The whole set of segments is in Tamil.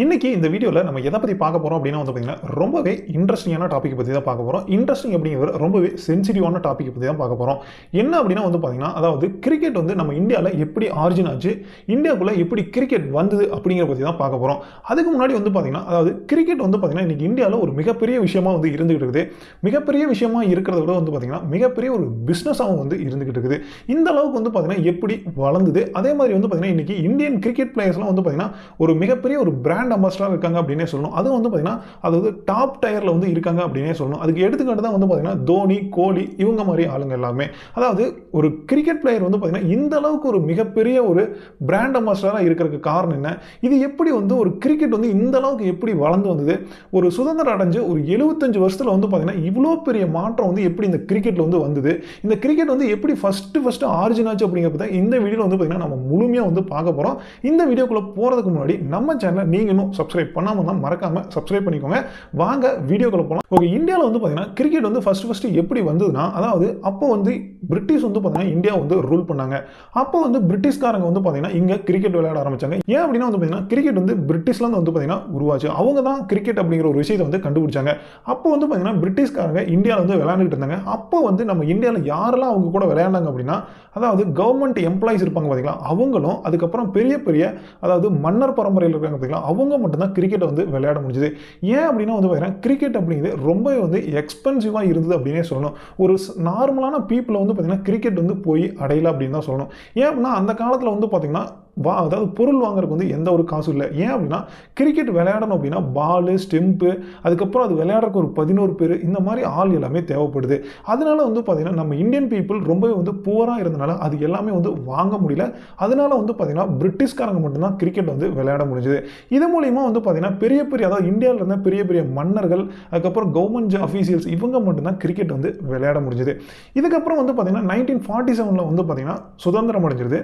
இன்னைக்கு இந்த வீடியோல நம்ம எதை பத்தி பார்க்க போறோம் அப்படின்னா வந்து பாத்தீங்கன்னா ரொம்பவே இன்ட்ரெஸ்டிங்கான டாபிக் பத்தி தான் பார்க்க போறோம். இன்ட்ரெஸ்டிங் அப்படிங்கிறது ரொம்பவே சென்சிட்டிவான டாபிக் பத்தி தான் பார்க்க போறோம். என்ன அப்படின்னா வந்து பாத்தீங்கன்னா அதாவது கிரிக்கெட் வந்து நம்ம இந்தியால எப்படி ஆரிஜின் ஆச்சு, இந்தியாக்குள்ள எப்படி கிரிக்கெட் வந்தது அப்படிங்கிற பத்தி தான் பார்க்க போறோம். அதுக்கு முன்னாடி வந்து பாத்தீங்கன்னா அதாவது கிரிக்கெட் வந்து பாத்தீங்கன்னா இன்னைக்கு இந்தியால ஒரு மிகப்பெரிய விஷயமா வந்து இருந்துகிட்டு இருக்குது. மிகப்பெரிய விஷயமா இருக்கிறத விட வந்து பாத்தீங்கன்னா மிகப்பெரிய ஒரு பிசினஸாகவும் வந்து இருந்துகிட்டு இருக்குது. இந்த அளவுக்கு வந்து பாத்தீங்கன்னா எப்படி வளர்ந்தது, அதே மாதிரி வந்து பாத்தீங்கன்னா இன்னைக்கு இந்தியன் கிரிக்கெட் பிளேயர்ஸ்லாம் வந்து பாத்தீங்கன்னா ஒரு மிகப்பெரிய ஒரு பிராண்ட் அம்பாசிடரா இருக்காங்க அப்படினே சொல்லணும். அது வந்து பாத்தீங்கன்னா அதாவது டாப் டயர்ல வந்து இருக்காங்க அப்படினே சொல்லணும். அதுக்கு எடுத்துக்காட்டு தான் வந்து பாத்தீங்கன்னா தோனி, கோலி இவங்க மாதிரி ஆளுங்க எல்லாமே. அதாவது ஒரு கிரிக்கெட் பிளேயர் வந்து பாத்தீங்கன்னா இந்த அளவுக்கு ஒரு மிகப்பெரிய ஒரு பிராண்ட் அம்பாசிடரா இருக்கிறதுக்கு காரணம் என்ன? இது எப்படி வந்து ஒரு கிரிக்கெட் வந்து இந்த அளவுக்கு எப்படி வளர்ந்து வந்தது? ஒரு சுதந்திரம் அடைஞ்சு ஒரு 75 வருஷத்துல வந்து பாத்தீங்கன்னா இவ்வளோ பெரிய மாற்றம் வந்து எப்படி இந்த கிரிக்கெட்ல வந்து வந்தது? இந்த கிரிக்கெட் வந்து எப்படி ஃபர்ஸ்ட் ஆரிஜின் ஆச்சு அப்படிங்கிறத தான் இந்த வீடியோல வந்து பாத்தீங்கன்னா நம்ம முழுமையா வந்து பார்க்க போறோம். இந்த வீடியோக்குள்ள போறதுக்கு முன்னாடி நம்ம சேனலை நீங்க இன்னும் சப்ஸ்கிரைப் பண்ணாம இருந்தா மறக்காம சப்ஸ்கிரைப் பண்ணிக்கோங்க. வாங்க வீடியோக்குள்ள போலாம். ஓகே, இந்தியால வந்து பாத்தீங்கன்னா கிரிக்கெட் வந்து ஃபர்ஸ்ட் எப்படி வந்ததுன்னா அதாவது அப்போ வந்து பிரிட்டிஷ் வந்து பாத்தீங்கன்னா இந்தியா வந்து ரூல் பண்ணாங்க. அப்போ வந்து பிரிட்டிஷ்காரங்க வந்து பாத்தீங்கன்னா இங்க கிரிக்கெட் விளையாட ஆரம்பிச்சாங்க. ஏன் அப்படின்னா வந்து பாத்தீங்கன்னா கிரிக்கெட் வந்து பிரிட்டிஷ்ல இருந்து வந்து பாத்தீங்கன்னா உருவாச்சு. அவங்க தான் கிரிக்கெட் அப்படிங்கிற ஒரு விஷயத்தை வந்து கண்டுபிடிச்சாங்க. அப்போ வந்து பாத்தீங்கன்னா பிரிட்டிஷ்காரங்க இந்தியால வந்து விளையாண்டுட்டு இருந்தாங்க. அப்போ வந்து நம்ம இந்தியால யாரெல்லாம் அவங்க கூட விளையாண்டாங்க அப்படின்னா அதாவது கவர்மெண்ட் எம்ப்ளாயிஸ் இருப்பாங்க பாத்தீங்களா, அவங்களும் அதுக்கப்புறம் பெரிய பெரிய அதாவது மன்னர் பரம்பரையில் இருக்காங்க பாத்தீங்களா, அவங்க மட்டும் தான் கிரிக்கெட் வந்து விளையாட முடிஞ்சது. ஏன் அப்படின்னா வந்து பாத்தீங்கன்னா கிரிக்கெட் அப்படிங்கிறது ரொம்பவே வந்து எக்ஸ்பென்சிவா இருந்தது அப்படின்னே சொல்லணும். ஒரு நார்மலான பீப்புளை வந்து பாத்தீங்கன்னா கிரிக்கெட் வந்து போய் அடையல அப்படின்னு தான் சொல்லணும். ஏன் அப்படின்னா அந்த காலத்துல வந்து பாத்தீங்கன்னா அதாவது பொருள் வாங்குறதுக்கு வந்து எந்த ஒரு காசும் இல்லை. ஏன் அப்படின்னா கிரிக்கெட் விளையாடணும் அப்படின்னா பாலு, ஸ்டெம்பு, அதுக்கப்புறம் அது விளையாடுறதுக்கு ஒரு 11 பேர் இந்த மாதிரி ஆள் எல்லாமே தேவைப்படுது. அதனால வந்து பார்த்தீங்கன்னா நம்ம இந்தியன் பீப்புள் ரொம்பவே வந்து புவராக இருந்தனால அது எல்லாமே வந்து வாங்க முடியல. அதனால வந்து பார்த்தீங்கன்னா பிரிட்டிஷ்காரங்க மட்டும்தான் கிரிக்கெட் வந்து விளையாட முடிஞ்சது. இது மூலியமா வந்து பார்த்தீங்கன்னா பெரிய பெரிய அதாவது இந்தியாவில் இருந்த பெரிய பெரிய மன்னர்கள், அதுக்கப்புறம் கவர்மெண்ட் அஃபீஷியல்ஸ் இவங்க மட்டும்தான் கிரிக்கெட் வந்து விளையாட முடிஞ்சது. இதுக்கப்புறம் வந்து பார்த்தீங்கன்னா 1947 வந்து பார்த்தீங்கன்னா சுதந்திரம் அடைஞ்சிருது.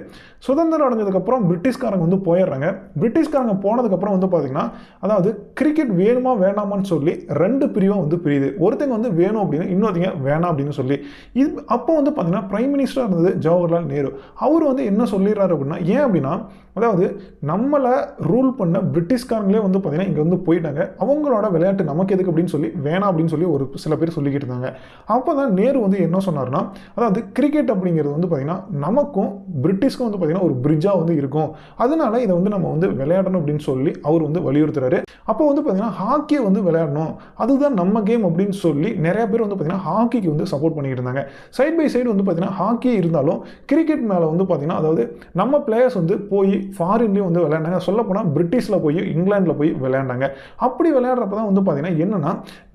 சுதந்திரம் அடைஞ்சதுக்கப்புறம் பிரிட்டிஷ்காரங்க வந்து போயிடுறாங்க. பிரிட்டிஷ்காரங்க போனதுக்கப்புறம் வந்து பார்த்தீங்கன்னா அதாவது கிரிக்கெட் வேணுமா வேணாமான்னு சொல்லி ரெண்டு பிரிவாக வந்து பிரியுது. ஒருத்தங்க வந்து வேணும் அப்படின்னு, இன்னொருத்தங்க வேணாம் அப்படின்னு சொல்லி. இது அப்போ வந்து பார்த்தீங்கன்னா பிரைம் மினிஸ்டராக இருந்தது ஜவஹர்லால் நேரு. அவர் வந்து என்ன சொல்லிடுறாரு அப்படின்னா, ஏன் அப்படின்னா அதாவது நம்மளை ரூல் பண்ண பிரிட்டிஷ்காரங்களே வந்து பார்த்தீங்கன்னா இங்கே வந்து போயிட்டாங்க, அவங்களோட விளையாட்டு நமக்கு எதுக்கு அப்படின்னு சொல்லி வேணாம் அப்படின்னு சொல்லி ஒரு சில பேர் சொல்லிக்கிட்டு இருந்தாங்க. அப்போ தான் நேரு வந்து என்ன சொன்னார்னா அதாவது கிரிக்கெட் அப்படிங்கிறது வந்து பார்த்தீங்கன்னா நமக்கும் பிரிட்டிஷ்க்கும் வந்து பார்த்தீங்கன்னா ஒரு பிரிட்ஜாக வந்து இருக்கும், அதனால இதை வந்து நம்ம வந்து விளையாடணும் அப்படின்னு சொல்லி அவர் வந்து வலியுறுத்துறாரு. அப்போ வந்து பார்த்தீங்கன்னா ஹாக்கியை வந்து விளையாடணும், அதுதான் நம்ம கேம் அப்படின்னு சொல்லி நிறைய பேர் வந்து பார்த்தீங்கன்னா ஹாக்கிக்கு வந்து சப்போர்ட் பண்ணிட்டு இருந்தாங்க. சைட் பை சைடு வந்து பார்த்தீங்கன்னா ஹாக்கி இருந்தாலும் கிரிக்கெட் மேலே வந்து பார்த்தீங்கன்னா அதாவது நம்ம பிளேயர்ஸ் வந்து போய் ஃபாரின்லேயும் வந்து விளையாண்டாங்க. சொல்லப்போனால் பிரிட்டிஷில் போய் இங்கிலாந்தில் போய் விளையாண்டாங்க. அப்படி விளையாடுறப்ப தான் வந்து பார்த்தீங்கன்னா என்னன்னா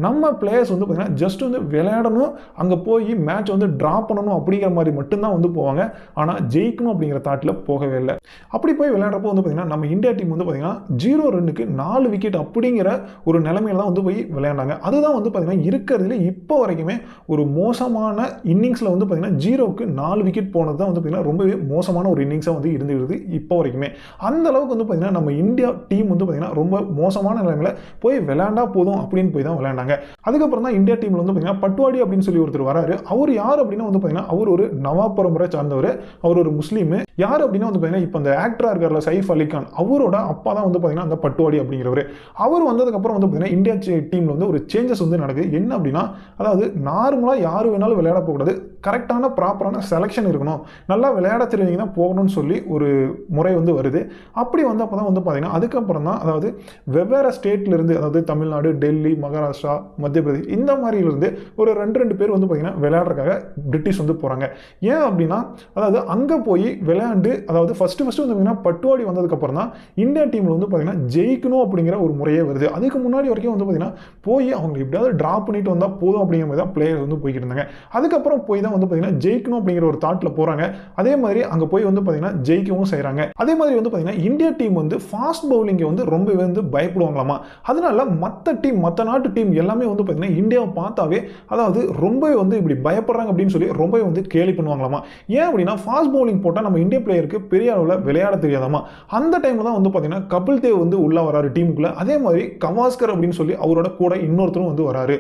நம்ம பிளேயர்ஸ் வந்து பார்த்தீங்கன்னா ஜஸ்ட் வந்து விளையாடணும், அங்கே போய் மேட்ச் வந்து ட்ரா பண்ணணும் அப்படிங்கிற மாதிரி மட்டும்தான் வந்து போவாங்க. ஆனால் ஜெயிக்கணும் அப்படிங்கிற தாட்டில் போகவே இல்லை. அப்படி போய் விளையாடுறப்போ வந்து பார்த்தீங்கன்னா நம்ம இந்தியா டீம் வந்து பார்த்தீங்கன்னா 0 ரன்னுக்கு 4 விக்கெட் அப்படிங்கிற ஒரு நிலைமையில தான் வந்து போய் விளையாண்டாங்க. அதுதான் வந்து பார்த்தீங்கன்னா இருக்கிறதுல இப்போ வரைக்குமே ஒரு மோசமான இன்னிங்ஸில் வந்து பார்த்தீங்கன்னா 0க்கு 4 விக்கெட் போனது தான் வந்து பார்த்தீங்கன்னா ரொம்பவே மோசமான ஒரு இன்னிங்ஸாக வந்து இருந்துருது இப்போ வரைக்குமே. அந்த அளவுக்கு வந்து பார்த்தீங்கன்னா நம்ம இந்தியா டீம் வந்து பார்த்தீங்கன்னா ரொம்ப மோசமான நிலைமையில போய் விளையாண்டா போதும் அப்படின்னு போய் தான் விளையாண்டாங்க. அதுக்கப்புறம் தான் இந்தியா டீமில் வந்து பார்த்தீங்கன்னா பட்வாடி அப்படின்னு சொல்லி ஒருத்தர் வராரு. அவர் யார் அப்படின்னா வந்து பார்த்தீங்கன்னா அவர் ஒரு நவாப் பரம்பரை சார்ந்தவர், அவர் ஒரு முஸ்லீம். யார் அப்படின்னா வந்து பார்த்தீங்கன்னா இப்போ அந்த ஆக்டரா இருக்கார்ல சைஃப் அலி கான், அவரோட அப்பா தான் வந்து பார்த்தீங்கன்னா அந்த பட்வாடி அப்படிங்கிறவர். அவர் வந்ததுக்கப்புறம் வந்து பார்த்தீங்கன்னா இந்தியா டீமில் வந்து ஒரு சேஞ்சஸ் வந்து நடக்குது. என்ன அப்படின்னா அதாவது நார்மலாக யார் வேணாலும் விளையாட போகக்கூடாது, கரெக்டான ப்ராப்பரான செலெக்ஷன் இருக்கணும், நல்லா விளையாட தெரிஞ்சவங்க தான் போகணும்னு சொல்லி ஒரு முறை வந்து வருது. அப்படி வந்தப்போ தான் வந்து பார்த்தீங்கன்னா அதுக்கப்புறம் தான் அதாவது வெவ்வேறு ஸ்டேட்லேருந்து அதாவது தமிழ்நாடு, டெல்லி, மகாராஷ்டிரா, மத்திய பிரதேஷ் இந்த மாதிரிலிருந்து ஒரு 2 பேர் வந்து பார்த்தீங்கன்னா விளையாடுறதுக்காக பிரிட்டிஷ் வந்து போகிறாங்க. ஏன் அப்படின்னா அதாவது அங்கே போய் விளையாண்டு அதாவது ஃபர்ஸ்ட் வந்து பார்த்தீங்கன்னா பட்வாடி வந்ததுக்கப்புறம் தான் இந்தியா டீமில் வந்து பார்த்தீங்கன்னா ஜெயிக்கணும் அப்படிங்கிற ஒரு முறையே வருது. அதுக்கு முன்னாடி வரைக்கும் வந்து பார்த்தீங்கன்னா போய் அவங்க எப்படியாவது ட்ரா பண்ணிட்டு வந்தால் போதும் அப்படிங்கிற மாதிரி தான் பிளேயர்ஸ் வந்து போய்கிட்டு இருந்தாங்க. அதுக்கப்புறம் போய் தான் வந்து பார்த்தீங்கன்னா ஜெயிக்கணும் அப்படிங்கிற ஒரு தாட்டில் போகிறாங்க. அதே மாதிரி அங்கே போய் வந்து பார்த்தீங்கன்னா ஜெயிக்கவும் செய்கிறாங்க. அதே மாதிரி வந்து பார்த்தீங்கன்னா இந்தியா டீம் வந்து ஃபாஸ்ட் பவுலிங்கை வந்து ரொம்பவே வந்து பயப்படுவாங்களாமா. அதனால மற்ற நாட்டு டீம் எல்லாமே வந்து பார்த்தீங்கன்னா இந்தியாவை பார்த்தாவே அதாவது ரொம்பவே வந்து இப்படி பயப்படுறாங்க அப்படின்னு சொல்லி ரொம்பவே வந்து கேலி பண்ணுவாங்களாமா. ஏன் அப்படின்னா ஃபாஸ்ட் பவுலிங் போட்டால் நம்ம இந்திய பிளேயருக்கு பெரிய அளவில் விளையாட தெரியாதாமா. அந்த டைம்ல தான் வந்து பார்த்தீங்கன்னா கபில் தேவ் வந்து உள்ள வராரு டீமுக்குள்ள. அதே மாதிரி கவாஸ்கர் அப்படின்னு சொல்லி அவரோட கூட இன்னொருத்தரும் வந்து வராரு.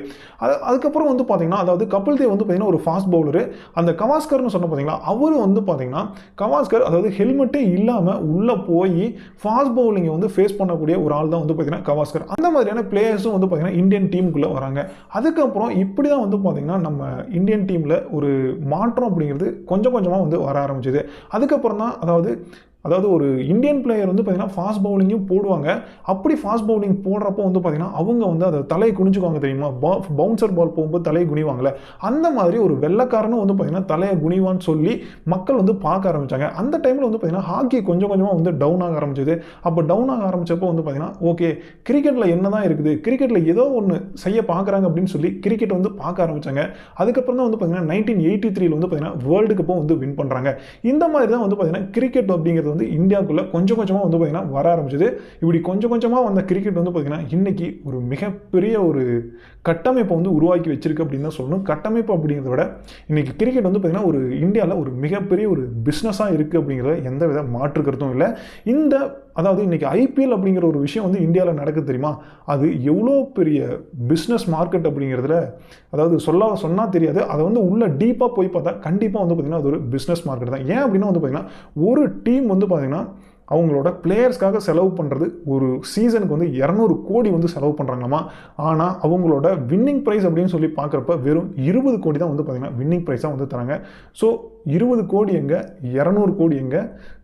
அதுக்கப்புறம் வந்து பார்த்தீங்கன்னா அதாவது கபில் தேவ் வந்து பார்த்தீங்கன்னா ஒரு ஃபாஸ்ட் பவுலரு. அந்த கவாஸ்கர்னு சொன்ன பார்த்தீங்களா, அவரு வந்து பார்த்தீங்கன்னா கவாஸ்கர் அதாவது ஹெல்மெட்டே இல்லாமல் உள்ளே போய் ஃபாஸ்ட் பவுலிங்கை வந்து ஃபேஸ் பண்ணக்கூடிய ஒரு ஆள் தான் வந்து பார்த்தீங்கன்னா கவாஸ்கர். அந்த மாதிரியான பிளேயர்ஸும் வந்து பார்த்தீங்கன்னா இந்தியன் டீமுக்குள்ளே வராங்க. அதுக்கப்புறம் இப்படி தான் வந்து பார்த்தீங்கன்னா நம்ம இந்தியன் டீமில் ஒரு மாற்றம் அப்படிங்கிறது கொஞ்சம் கொஞ்சமாக வந்து வர ஆரம்பிச்சுது. அதுக்கப்புறம் தான் அதாவது ஒரு இந்தியன் பிளேயர் வந்து பார்த்தீங்கன்னா ஃபாஸ்ட் பவுலிங்கும் போடுவாங்க. அப்படி ஃபாஸ்ட் பவுலிங் போடுறப்போ வந்து பார்த்தீங்கன்னா அவங்க வந்து அதை தலையை குனிஞ்சுக்குவாங்க தெரியுமா? பவுன்சர் பால் போகும்போது தலையை குனிவாங்களே, அந்த மாதிரி ஒரு வெள்ளைக்காரனும் வந்து பார்த்தீங்கன்னா தலையை குனிவான்னு சொல்லி மக்கள் வந்து பார்க்க ஆரம்பித்தாங்க. அந்த டைமில் வந்து பார்த்தீங்கன்னா ஹாக்கி கொஞ்சம் கொஞ்சமாக வந்து டவுன் ஆக ஆரம்பிச்சது. அப்போ டவுன் ஆக ஆரம்பித்தப்போ வந்து பார்த்தீங்கன்னா ஓகே, கிரிக்கெட்டில் என்ன தான் இருக்குது, கிரிக்கெட்டில் ஏதோ ஒன்று செய்ய பார்க்குறாங்க அப்படின்னு சொல்லி கிரிக்கெட் வந்து பார்க்க ஆரம்பித்தாங்க. அதுக்கப்புறம் தான் வந்து பார்த்தீங்கன்னா 1983 வந்து பார்த்தீங்கன்னா வேர்ல்டு கப்பும் வந்து வின் பண்ணுறாங்க. இந்த மாதிரி தான் வந்து பார்த்தீங்கன்னா கிரிக்கெட் அப்படிங்கிறது வந்து இந்தியாவுக்குள்ள கொஞ்சம் கொஞ்சமாக வந்து பார்த்தீங்கன்னா வர ஆரம்பிச்சது. இப்படி கொஞ்சம் கொஞ்சமாக வந்த கிரிக்கெட் வந்து பார்த்தீங்கன்னா இன்னைக்கு ஒரு மிகப்பெரிய ஒரு கட்டமைப்பை வந்து உருவாக்கி வச்சிருக்கு அப்படின்னு தான் சொல்லணும். கட்டமைப்பு அப்படிங்கிறத விட இன்னைக்கு கிரிக்கெட் வந்து பார்த்தீங்கன்னா ஒரு இந்தியாவில் ஒரு மிகப்பெரிய ஒரு பிஸ்னஸாக இருக்குது அப்படிங்கிறத எந்த வித மாற்று கருத்தும் இல்லை. அதாவது இன்னைக்கு ஐபிஎல் அப்படிங்கிற ஒரு விஷயம் வந்து இந்தியாவில் நடக்குது தெரியுமா? அது எவ்வளோ பெரிய பிஸ்னஸ் மார்க்கெட் அப்படிங்கிறதுல அதாவது சொன்னால் தெரியாது. அதை வந்து உள்ள டீப்பாக போய் பார்த்தா கண்டிப்பாக வந்து பார்த்தீங்கன்னா அது ஒரு பிஸ்னஸ் மார்க்கெட் தான். ஏன் அப்படின்னா வந்து பார்த்தீங்கன்னா ஒரு டீம் வந்து பார்த்தீங்கன்னா அவங்களோட பிளேயர்ஸ்க்காக செலவு பண்ணுறது ஒரு சீசனுக்கு வந்து 200 கோடி வந்து செலவு பண்ணுறாங்களாமா. ஆனால் அவங்களோட வின்னிங் ப்ரைஸ் அப்படின்னு சொல்லி பார்க்குறப்ப வெறும் 20 கோடி தான் வந்து பார்த்தீங்கன்னா வின்னிங் ப்ரைஸாக வந்து தராங்க. ஸோ 20 கோடி எங்கே, 200 கோடி எங்கே?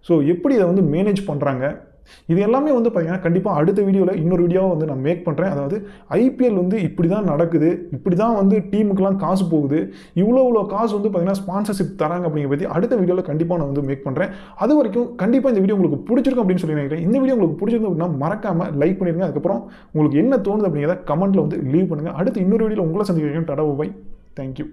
ஸோ எப்படி இதை வந்து மேனேஜ் பண்ணுறாங்க? இது எல்லாமே வந்து பார்த்தீங்கன்னா கண்டிப்பாக அடுத்த வீடியோவில் இன்னொரு வீடியோவை வந்து நான் மேக் பண்ணுறேன். அதாவது ஐபிஎல் வந்து இப்படி தான் நடக்குது, இப்படி தான் வந்து டீமுக்கெலாம் காசு போகுது, இவ்வளோ காசு வந்து பார்த்தீங்கன்னா ஸ்பான்சர்ஷிப் தராங்க அப்படிங்கிற பற்றி அடுத்த வீடியோவில் கண்டிப்பாக நான் வந்து மேக் பண்ணுறேன். அது வரைக்கும் கண்டிப்பாக இந்த வீடியோ உங்களுக்கு பிடிச்சிருக்கும் அப்படின்னு சொல்லி நினைக்கிறேன். இந்த வீடியோ உங்களுக்கு பிடிச்சிருக்கும் அப்படின்னா மறக்காமல் லைக் பண்ணிடுங்க. அதுக்கப்புறம் உங்களுக்கு என்ன தோணுது அப்படிங்கிறத கமெண்ட்டில் வந்து லீவ் பண்ணுங்கள். அடுத்து இன்னொரு வீடியோவில் உங்களை சந்திக்கிறேன். Tata bye. தேங்க்யூ.